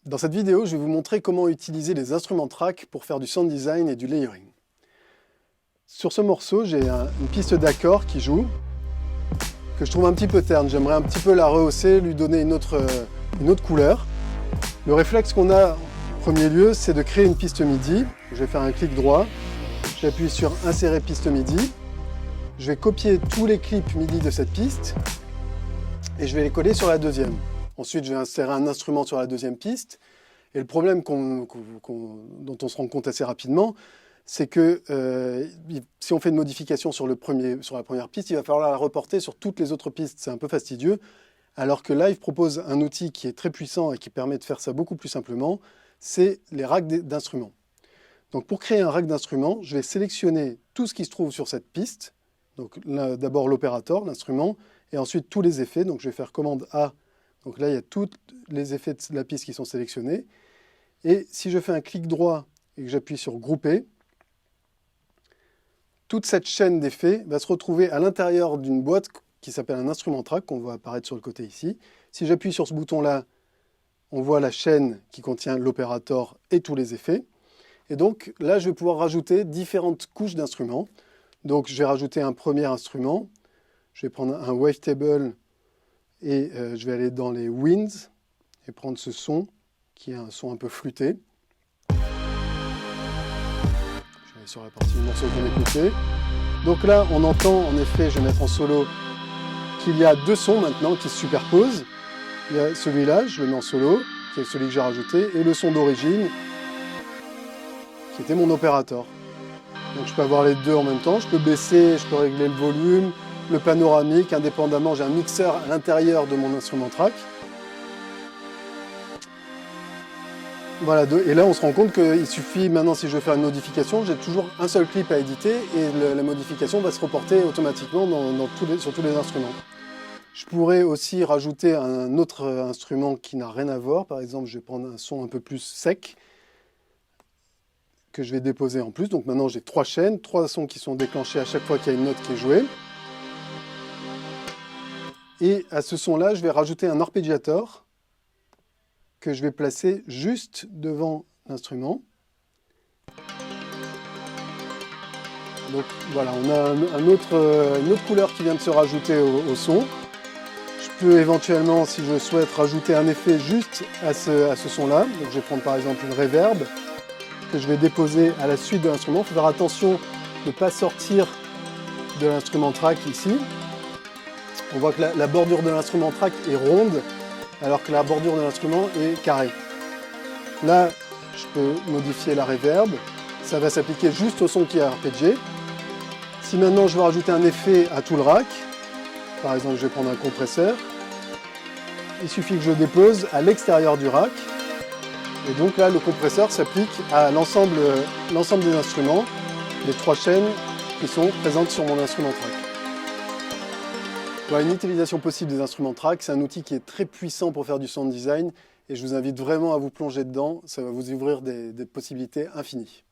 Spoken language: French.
Dans cette vidéo, je vais vous montrer comment utiliser les instruments track pour faire du sound design et du layering. Sur ce morceau, j'ai une piste d'accords qui joue, que je trouve un petit peu terne. J'aimerais un petit peu la rehausser, lui donner une autre couleur. Le réflexe qu'on a en premier lieu, c'est de créer une piste MIDI. Je vais faire un clic droit, j'appuie sur Insérer piste MIDI. Je vais copier tous les clips MIDI de cette piste et je vais les coller sur la deuxième. Ensuite, je vais insérer un instrument sur la deuxième piste. Et le problème dont on se rend compte assez rapidement, c'est que si on fait une modification sur la première piste, il va falloir la reporter sur toutes les autres pistes. C'est un peu fastidieux. Alors que Live propose un outil qui est très puissant et qui permet de faire ça beaucoup plus simplement, c'est les racks d'instruments. Donc pour créer un rack d'instruments, je vais sélectionner tout ce qui se trouve sur cette piste. Donc d'abord l'opérateur, l'instrument, et ensuite tous les effets. Donc je vais faire commande A. Donc là, il y a tous les effets de la piste qui sont sélectionnés. Et si je fais un clic droit et que j'appuie sur Grouper, toute cette chaîne d'effets va se retrouver à l'intérieur d'une boîte qui s'appelle un instrument track, qu'on voit apparaître sur le côté ici. Si j'appuie sur ce bouton-là, on voit la chaîne qui contient l'opérateur et tous les effets. Et donc là, je vais pouvoir rajouter différentes couches d'instruments. Donc je vais rajouter un premier instrument. Je vais prendre un wavetable et je vais aller dans les winds et prendre ce son, qui est un son un peu flûté. Je vais aller sur la partie du morceau qu'on écoutait. Donc là, on entend, en effet, je vais mettre en solo, qu'il y a deux sons maintenant qui se superposent. Il y a celui-là, je le mets en solo, qui est celui que j'ai rajouté, et le son d'origine, qui était mon opérateur. Donc je peux avoir les deux en même temps, je peux baisser, je peux régler le volume, le panoramique, indépendamment, j'ai un mixeur à l'intérieur de mon instrument track. Voilà, et là on se rend compte qu'il suffit maintenant, si je veux faire une modification, j'ai toujours un seul clip à éditer et la modification va se reporter automatiquement sur tous les instruments. Je pourrais aussi rajouter un autre instrument qui n'a rien à voir. Par exemple, je vais prendre un son un peu plus sec que je vais déposer en plus. Donc maintenant j'ai trois chaînes, trois sons qui sont déclenchés à chaque fois qu'il y a une note qui est jouée. Et à ce son-là, je vais rajouter un arpégiateur que je vais placer juste devant l'instrument. Donc voilà, on a une autre couleur qui vient de se rajouter au son. Je peux éventuellement, si je souhaite, rajouter un effet juste à ce son-là. Donc je vais prendre par exemple une reverb que je vais déposer à la suite de l'instrument. Il faut faire attention de ne pas sortir de l'instrument track ici. On voit que la bordure de l'instrument track est ronde, alors que la bordure de l'instrument est carrée. Là, je peux modifier la reverb. Ça va s'appliquer juste au son qui est arpégié. Si maintenant je veux rajouter un effet à tout le rack, par exemple je vais prendre un compresseur, il suffit que je dépose à l'extérieur du rack. Et donc là, le compresseur s'applique à l'ensemble des instruments, les trois chaînes qui sont présentes sur mon instrument track. Voilà une utilisation possible des instruments track. C'est un outil qui est très puissant pour faire du sound design et je vous invite vraiment à vous plonger dedans. Ça va vous ouvrir des possibilités infinies.